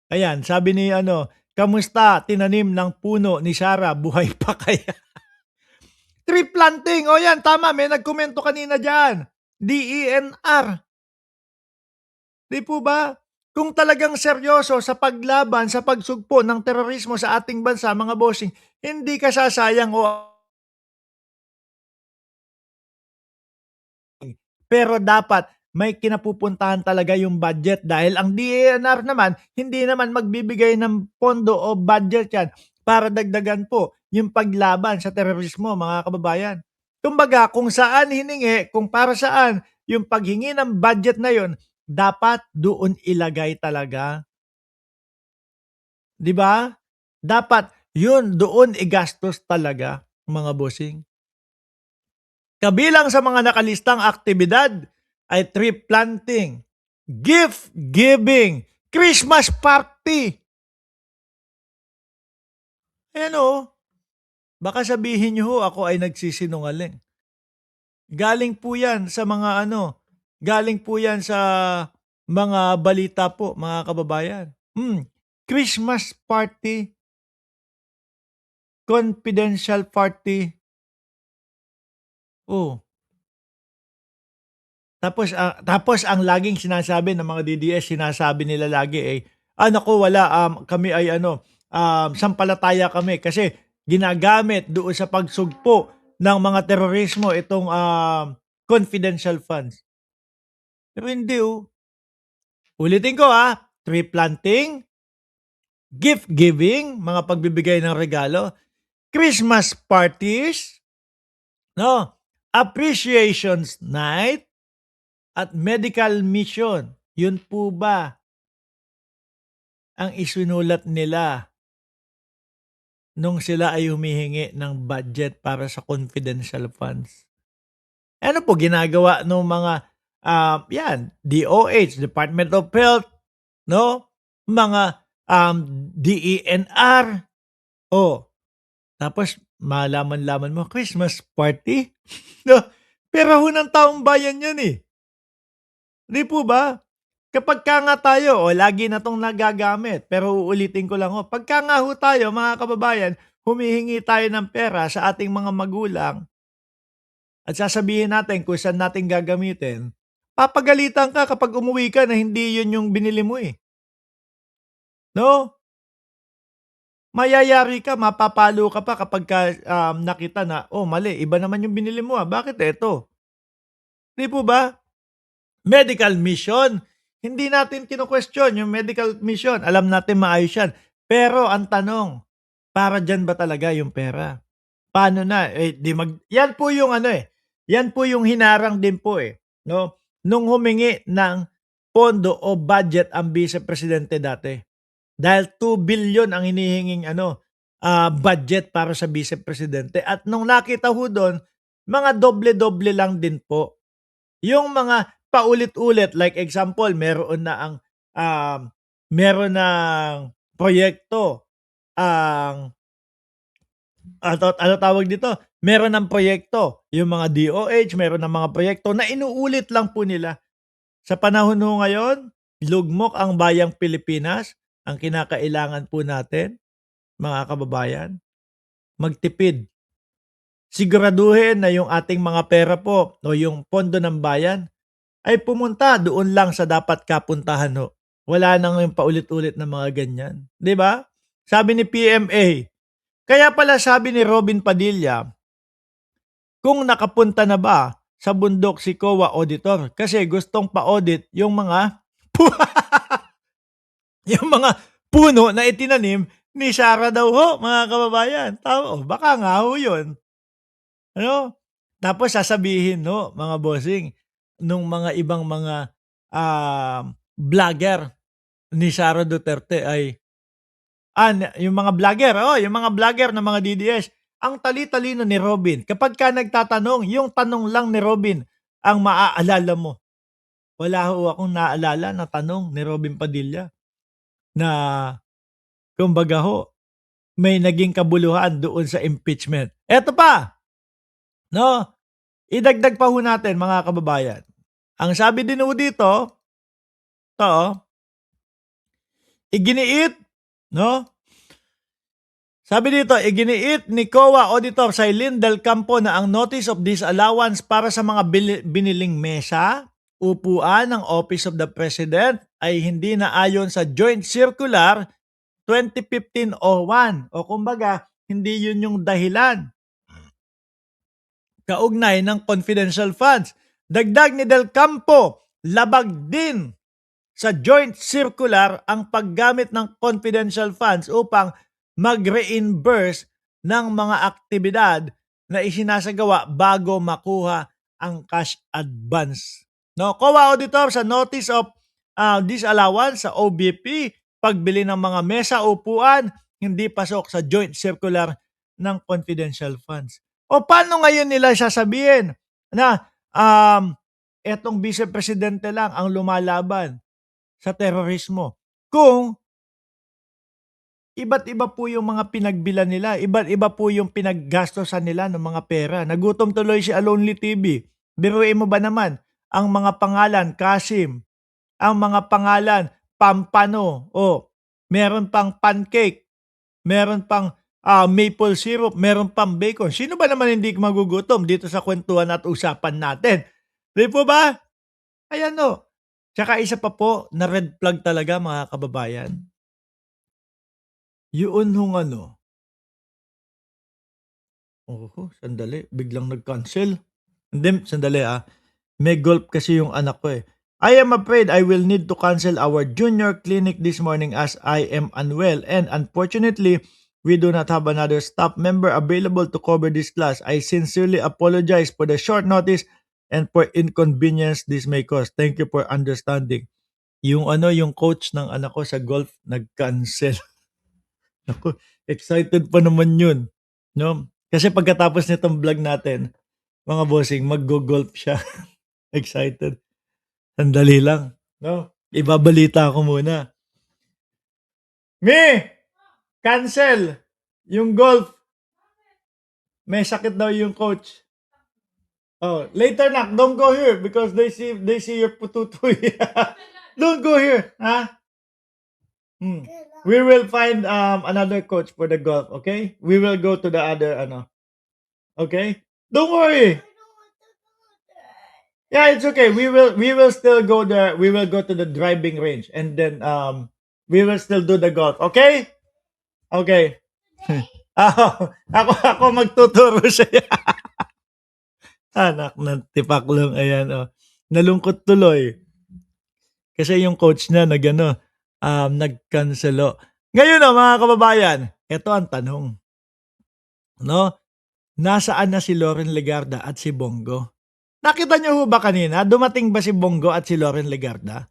Ayan, sabi ni ano, "Kamusta tinanim ng puno ni Sarah, buhay pa kaya?" Tree planting, o yan tama, may nagkomento kanina diyan, DENR, 'di po ba? Kung talagang seryoso sa paglaban sa pagsugpo ng terorismo sa ating bansa mga bossing, hindi ka sasayang o pero dapat may kinapupuntahan talaga yung budget dahil ang DENR naman, hindi naman magbibigay ng pondo o budget yan para dagdagan po yung paglaban sa terorismo, mga kababayan. Kumbaga, kung saan hiningi, kung para saan yung paghingi ng budget na yun, dapat doon ilagay talaga. 'Di ba? Dapat yun doon igastos talaga, mga bossing. Kabilang sa mga nakalistang aktibidad ay tree planting, gift giving, Christmas party. Ayan o, baka sabihin niyo ho ako ay nagsisinungaling. Galing po yan sa mga ano, galing po yan sa mga balita po mga kababayan. Christmas party, confidential party. Oh, tapos ang laging sinasabi ng mga DDS, sinasabi nila lagi ay, naku wala, kami ay ano, sampalataya kami kasi ginagamit doon sa pagsugpo ng mga terorismo itong, confidential funds. Pero hindi oh. Ulitin ko tree planting, gift giving, mga pagbibigay ng regalo, Christmas parties, no, appreciations night, at medical mission. Yun po ba ang isinulat nila nung sila ay humihingi ng budget para sa confidential funds? Ano po ginagawa nung mga, yan, DOH, Department of Health, no? Mga, DENR, oh, tapos malaman-laman mo, Christmas party? No, pera ho ng taong bayan yan, eh. 'Di po ba? Kapagka nga tayo, lagi na 'tong nagagamit, pero uulitin ko lang ho, pagka nga ho tayo mga kababayan, humihingi tayo ng pera sa ating mga magulang at sasabihin natin kung saan natin gagamitin, papagalitan ka kapag umuwi ka na hindi 'yun yung binili mo, eh, 'no? Mayayari ka, mapapalo ka pa kapagka, nakita na, "Oh, mali, iba naman yung binili mo, bakit eto?" 'Di po ba? Medical mission, hindi natin kino-question yung medical mission, alam natin maayos yan. Pero ang tanong, para diyan ba talaga yung pera? Paano na, di yan po yung ano, yan po yung hinarang din po, 'no, nung humingi ng pondo o budget ang Vice Presidente dati. Dahil 2 billion ang hinihinging ano, budget para sa Vice Presidente at nung nakita ho dun, mga doble-doble lang din po. Yung mga paulit-ulit, like example, um, meron ng proyekto ang ano tawag dito, meron ng proyekto yung mga DOH, meron ng mga proyekto na inuulit lang po nila. Sa panahon ho ngayon, lugmok ang bayang Pilipinas, ang kinakailangan po natin, mga kababayan, magtipid. Siguraduhin na yung ating mga pera po o yung pondo ng bayan ay pumunta doon lang sa dapat kapuntahan ho. Wala nang yung paulit-ulit na mga ganyan, 'di ba? Sabi ni PMA, kaya pala sabi ni Robin Padilla, kung nakapunta na ba sa bundok si COA auditor kasi gustong pa-audit yung mga yung mga puno na itinanim ni Sara daw ho, mga kababayan. Tama, baka nga ho yun. Ano? Tapos sasabihin no, mga bossing, nung mga ibang mga, vlogger ni Sara Duterte ay, yung mga vlogger, yung mga vlogger ng mga DDS, ang tali-talino ni Robin. Kapagka nagtatanong, yung tanong lang ni Robin ang maaalala mo. Wala ho akong naalala na tanong ni Robin Padilla na kumbaga ho, may naging kabuluhan doon sa impeachment. Eto pa, no? Idagdag pa ho natin mga kababayan. Ang sabi din ho dito, 'to iginiit, no? Sabi dito, iginiit ni COA Auditor Sailin Del Campo na ang notice of disallowance para sa mga biniling mesa, upuan ng Office of the President ay hindi na ayon sa Joint Circular 2015-01 o kumbaga, hindi yun yung dahilan kaugnay ng confidential funds. Dagdag ni Del Campo, labag din sa joint circular ang paggamit ng confidential funds upang mag-reimburse ng mga aktibidad na isinasagawa bago makuha ang cash advance. No, COA Auditor sa notice of disallowance sa OBP, pagbili ng mga mesa upuan, hindi pasok sa joint circular ng confidential funds. O paano ngayon nila sasabihin na etong vice-presidente lang ang lumalaban sa terorismo kung iba't iba po yung mga pinagbilan nila, iba't iba po yung pinaggastosan nila ng mga pera. Nagutom tuloy si Alonly TV. Biruin mo ba naman ang mga pangalan Kasim, ang mga pangalan Pampano, meron pang pancake, meron pang maple syrup, meron pang bacon. Sino ba naman hindi magugutom dito sa kwentuhan at usapan natin? Di po ba? Ayan o. Tsaka isa pa po na red flag talaga mga kababayan. Yun hong ano. Sandali. Biglang nag-cancel. Hindi, sandali May golf kasi yung anak ko eh. I am afraid I will need to cancel our junior clinic this morning as I am unwell and unfortunately, we do not have another staff member available to cover this class. I sincerely apologize for the short notice and for inconvenience this may cause. Thank you for understanding. Yung coach ng anak ko sa golf nag-cancel. Ako, excited pa naman yun. No? Kasi pagkatapos nitong vlog natin, mga bossing, mag-golf siya. Excited. Sandali lang. No? Ibabalita ko muna. Cancel! Yung golf. May sakit daw yung coach. Later na, don't go here because they see your pututoy. Don't go here, We will find another coach for the golf, okay? We will go to the other Okay? Don't worry. Yeah, it's okay. We will still go there. We will go to the driving range and then we will still do the golf, okay? Okay. Ako magtuturo siya. Anak ng tipaklong, ayan nalungkot tuloy. Kasi yung coach niya nag-cancelo. Ngayon mga kababayan, ito ang tanong. No? Nasaan na si Loren Legarda at si Bongo? Nakita niyo ho ba kanina? Dumating ba si Bongo at si Loren Legarda?